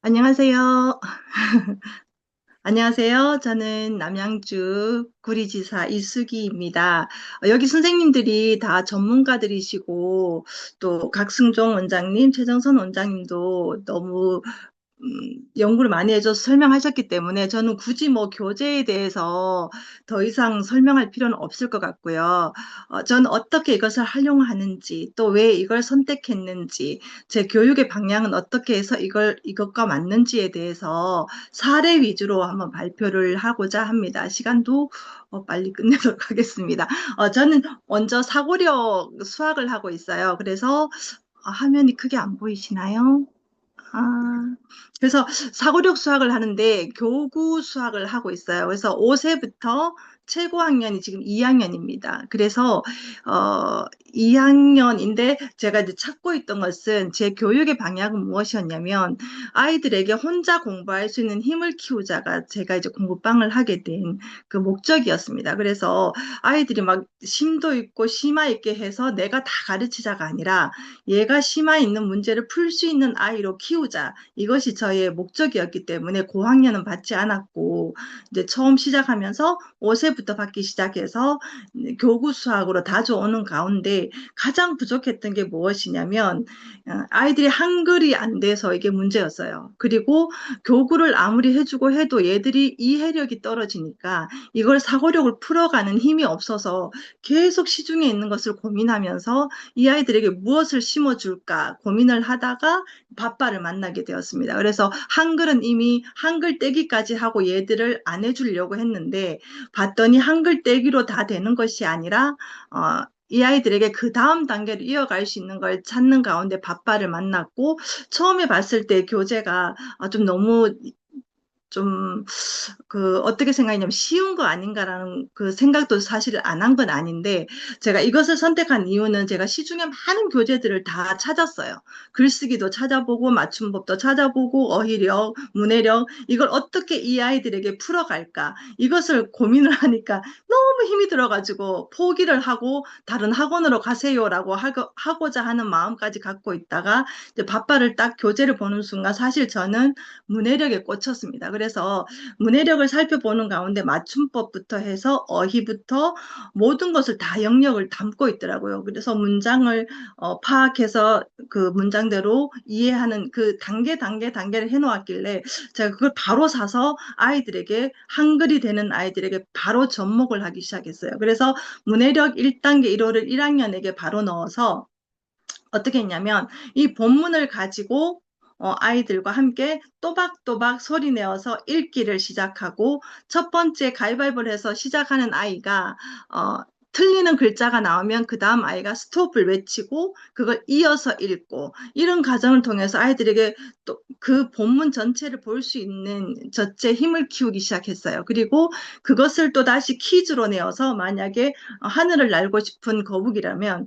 안녕하세요. 안녕하세요. 저는 남양주 구리지사 이수기입니다. 여기 선생님들이 다 전문가들이시고 또 각승종 원장님, 최정선 원장님도 너무 연구를 많이 해줘서 설명하셨기 때문에 저는 굳이 뭐 교재에 대해서 더 이상 설명할 필요는 없을 것 같고요. 저는 어떻게 이것을 활용하는지, 또 왜 이걸 선택했는지, 제 교육의 방향은 어떻게 해서 이것과 맞는지에 대해서 사례 위주로 한번 발표를 하고자 합니다. 시간도 빨리 끝내도록 하겠습니다. 저는 먼저 사고력 수학을 하고 있어요. 그래서 화면이 크게 안 보이시나요? 아, 그래서 사고력 수학을 하는데 교구 수학을 하고 있어요. 그래서 5세부터 최고 학년이 지금 2학년입니다. 그래서 2학년인데 제가 이제 찾고 있던 것은 제 교육의 방향은 무엇이었냐면 아이들에게 혼자 공부할 수 있는 힘을 키우자가 제가 이제 공부방을 하게 된 그 목적이었습니다. 그래서 아이들이 막 심도 있고 심화 있게 해서 내가 다 가르치자가 아니라 얘가 심화 있는 문제를 풀 수 있는 아이로 키우자. 이것이 저의 목적이었기 때문에 고학년은 받지 않았고, 이제 처음 시작하면서 5세부터 받기 시작해서 교구 수학으로 다져오는 가운데 가장 부족했던 게 무엇이냐면, 아이들이 한글이 안 돼서 이게 문제였어요. 그리고 교구를 아무리 해주고 해도 얘들이 이해력이 떨어지니까 이걸 사고력을 풀어가는 힘이 없어서 계속 시중에 있는 것을 고민하면서 이 아이들에게 무엇을 심어줄까 고민을 하다가 바빠를 만나게 되었습니다. 그래서 한글은 이미 한글 떼기까지 하고 얘들을 안 해주려고 했는데 봤더니 한글 떼기로 다 되는 것이 아니라 이 아이들에게 그 다음 단계로 이어갈 수 있는 걸 찾는 가운데 바빠를 만났고 처음에 봤을 때 교재가 좀 너무 좀, 어떻게 생각했냐면 쉬운 거 아닌가라는 그 생각도 사실 안 한 건 아닌데, 제가 이것을 선택한 이유는 제가 시중에 많은 교재들을 다 찾았어요. 글쓰기도 찾아보고, 맞춤법도 찾아보고, 어휘력, 문해력, 이걸 어떻게 이 아이들에게 풀어갈까? 이것을 고민을 하니까 너무 힘이 들어가지고 포기를 하고 다른 학원으로 가세요라고 하고자 하는 마음까지 갖고 있다가, 이제 바빠를 딱 교재를 보는 순간 사실 저는 문해력에 꽂혔습니다. 그래서 문해력을 살펴보는 가운데 맞춤법부터 해서 어휘부터 모든 것을 다 영역을 담고 있더라고요. 그래서 문장을 파악해서 그 문장대로 이해하는 그 단계를 해놓았길래 제가 그걸 바로 사서 아이들에게 한글이 되는 아이들에게 바로 접목을 하기 시작했어요. 그래서 문해력 1단계 1호를 1학년에게 바로 넣어서 어떻게 했냐면 이 본문을 가지고 아이들과 함께 또박또박 소리 내어서 읽기를 시작하고 첫 번째 가위바위보를 해서 시작하는 아이가 어, 틀리는 글자가 나오면 그 다음 아이가 스톱을 외치고 그걸 이어서 읽고 이런 과정을 통해서 아이들에게 또 그 본문 전체를 볼 수 있는 저체 힘을 키우기 시작했어요. 그리고 그것을 또 다시 퀴즈로 내어서 만약에 하늘을 날고 싶은 거북이라면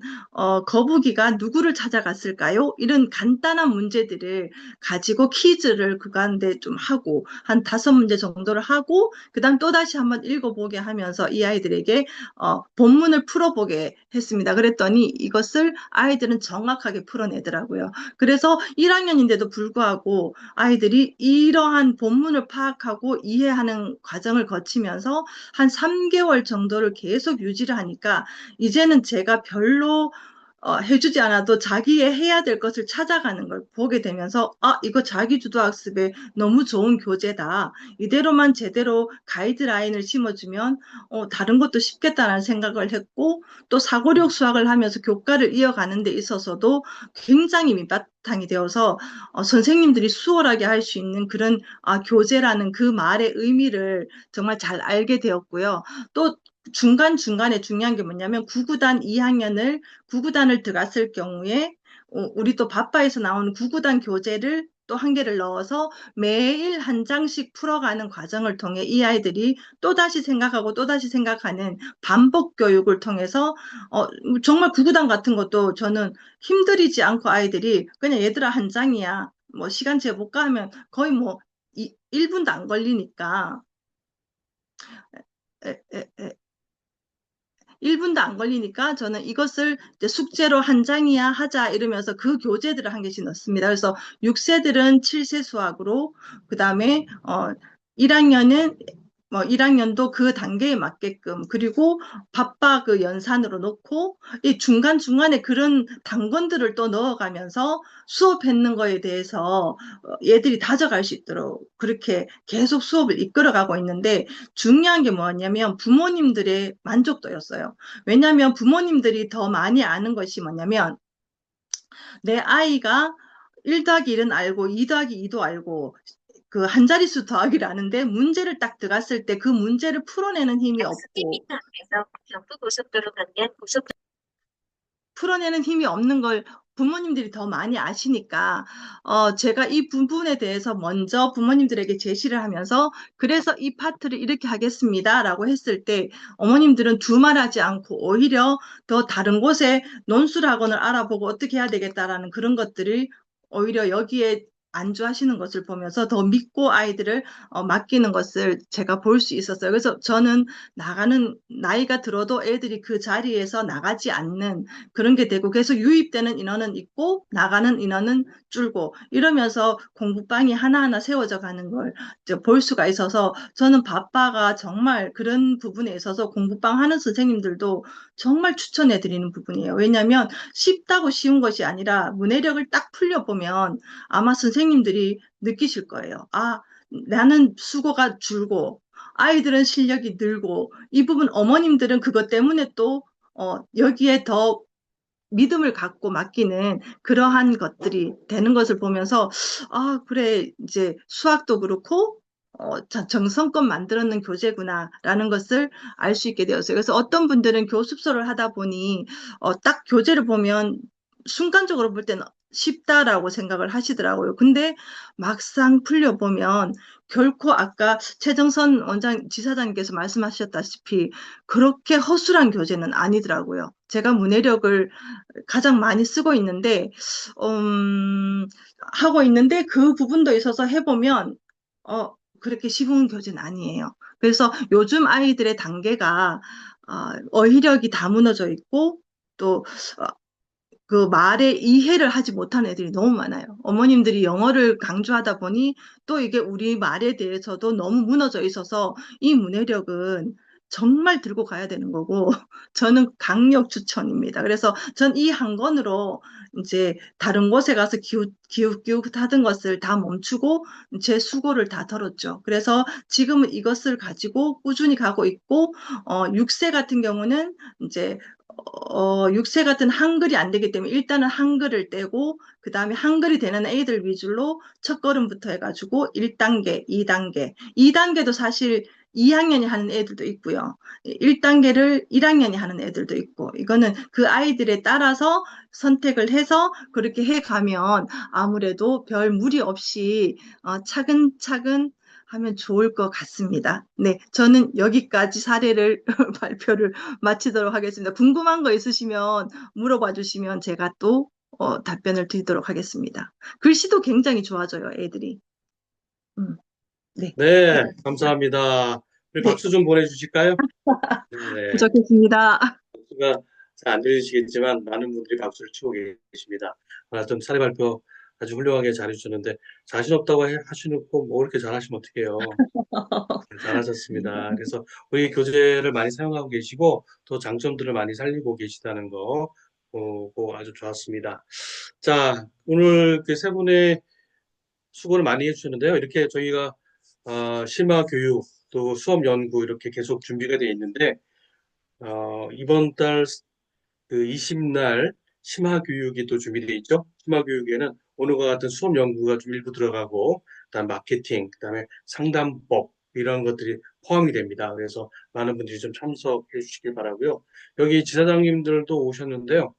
거북이가 누구를 찾아갔을까요? 이런 간단한 문제들을 가지고 퀴즈를 그 가운데 좀 하고 한 5문제 정도를 하고 그다음 또다시 한번 읽어보게 하면서 이 아이들에게 본문을 풀어보게 했습니다. 그랬더니 이것을 아이들은 정확하게 풀어내더라고요. 그래서 1학년인데도 불구하고 아이들이 이러한 본문을 파악하고 이해하는 과정을 거치면서 한 3개월 정도를 계속 유지를 하니까 이제는 제가 별로 해주지 않아도 자기의 해야 될 것을 찾아가는 걸 보게 되면서, 이거 자기주도 학습에 너무 좋은 교재다. 이대로만 제대로 가이드라인을 심어주면, 다른 것도 쉽겠다는 생각을 했고, 또 사고력 수학을 하면서 교과를 이어가는 데 있어서도 굉장히 밑바탕이 되어서, 선생님들이 수월하게 할 수 있는 그런, 교재라는 그 말의 의미를 정말 잘 알게 되었고요. 또 중간중간에 중요한 게 뭐냐면 구구단 2학년을 구구단을 들어갔을 경우에 우리 또 바빠에서 나오는 구구단 교재를 또 한 개를 넣어서 매일 한 장씩 풀어가는 과정을 통해 이 아이들이 또다시 생각하고 또다시 생각하는 반복 교육을 통해서 정말 구구단 같은 것도 저는 힘들이지 않고 아이들이 그냥 얘들아 한 장이야 뭐 시간 재볼까 하면 거의 뭐 1분도 안 걸리니까 1분도 안 걸리니까 저는 이것을 이제 숙제로 한 장이야 하자 이러면서 그 교재들을 한 개씩 넣습니다. 그래서 6세들은 7세 수학으로, 그 다음에 1학년은 1학년도 그 단계에 맞게끔, 그리고 바빠 그 연산으로 놓고, 이 중간중간에 그런 단권들을 또 넣어가면서 수업했는 거에 대해서 얘들이 다져갈 수 있도록 그렇게 계속 수업을 이끌어가고 있는데, 중요한 게 뭐냐면 부모님들의 만족도였어요. 왜냐하면 부모님들이 더 많이 아는 것이 뭐냐면, 내 아이가 1 더하기 1은 알고 2 더하기 2도 알고 그 한 자릿수 더하기를 아는데 문제를 딱 들어갔을 때 그 문제를 풀어내는 힘이 약 없고 300m 앞에서 경부고속도로 방면 고속 풀어내는 힘이 없는 걸 부모님들이 더 많이 아시니까, 제가 이 부분에 대해서 먼저 부모님들에게 제시를 하면서, 그래서 이 파트를 이렇게 하겠습니다라고 했을 때, 어머님들은 두말하지 않고 오히려 더 다른 곳에 논술학원을 알아보고 어떻게 해야 되겠다라는 그런 것들을 오히려 여기에 안주하시는 것을 보면서 더 믿고 아이들을 맡기는 것을 제가 볼 수 있었어요. 그래서 저는 나이가 들어도 애들이 그 자리에서 나가지 않는 그런 게 되고, 계속 유입되는 인원은 있고 나가는 인원은 줄고 이러면서 공부방이 하나하나 세워져 가는 걸 볼 수가 있어서, 저는 바빠가 정말 그런 부분에 있어서 공부방 하는 선생님들도 정말 추천해 드리는 부분이에요. 왜냐하면 쉽다고 쉬운 것이 아니라 문해력을 딱 풀려보면 아마 선생님들이 느끼실 거예요. 아, 나는 수고가 줄고 아이들은 실력이 늘고, 이 부분 어머님들은 그것 때문에 또 여기에 더 믿음을 갖고 맡기는 그러한 것들이 되는 것을 보면서, 아, 그래, 이제 수학도 그렇고, 정성껏 만들었는 교재구나라는 것을 알 수 있게 되었어요. 그래서 어떤 분들은 교습소를 하다 보니, 딱 교재를 보면 순간적으로 볼 때는 쉽다라고 생각을 하시더라고요. 근데 막상 풀려보면 결코 아까 최정선 지사장님께서 말씀하셨다시피 그렇게 허술한 교재는 아니더라고요. 제가 문해력을 가장 많이 쓰고 있는데, 하고 있는데 그 부분도 있어서 해보면, 그렇게 쉬운 교재는 아니에요. 그래서 요즘 아이들의 단계가, 어휘력이 다 무너져 있고, 또, 어, 그 말에 이해를 하지 못하는 애들이 너무 많아요. 어머님들이 영어를 강조하다 보니 또 이게 우리 말에 대해서도 너무 무너져 있어서 이 문해력은 정말 들고 가야 되는 거고, 저는 강력 추천입니다. 그래서 전 이 한 권으로 이제 다른 곳에 가서 기웃기웃 하던 것을 다 멈추고 제 수고를 다 덜었죠. 그래서 지금은 이것을 가지고 꾸준히 가고 있고, 6세 같은 경우는 이제 6세 같은 한글이 안 되기 때문에 일단은 한글을 떼고, 그 다음에 한글이 되는 애들 위주로 첫걸음부터 해가지고 1단계, 2단계. 2단계도 사실 2학년이 하는 애들도 있고요. 1단계를 1학년이 하는 애들도 있고, 이거는 그 아이들에 따라서 선택을 해서 그렇게 해가면 아무래도 별 무리 없이 차근차근 하면 좋을 것 같습니다. 네, 저는 여기까지 사례를 발표를 마치도록 하겠습니다. 궁금한 거 있으시면 물어봐 주시면 제가 또 답변을 드리도록 하겠습니다. 글씨도 굉장히 좋아져요, 애들이. 음, 네, 네, 감사합니다. 우리 네, 박수 좀 보내주실까요? 네, 부족했습니다. 박수가 잘 안 들리시겠지만 많은 분들이 박수를 치고 계십니다. 하여튼 사례 발표 아주 훌륭하게 잘해주셨는데 자신 없다고 하시놓고 뭐 이렇게 잘하시면 어떡해요. 잘하셨습니다. 그래서 우리 교재를 많이 사용하고 계시고 또 장점들을 많이 살리고 계시다는 거 보고 아주 좋았습니다. 자, 오늘 그 세 분의 수고를 많이 해주셨는데요. 이렇게 저희가 심화 교육 또 수업 연구 이렇게 계속 준비가 되어 있는데 이번 달 그 20날 심화 교육이 또 준비되어 있죠. 심화 교육에는 오늘과 같은 수업 연구가 좀 일부 들어가고 그다음 마케팅, 그다음에 상담법 이런 것들이 포함이 됩니다. 그래서 많은 분들이 좀 참석해 주시길 바라고요. 여기 지사장님들도 오셨는데요.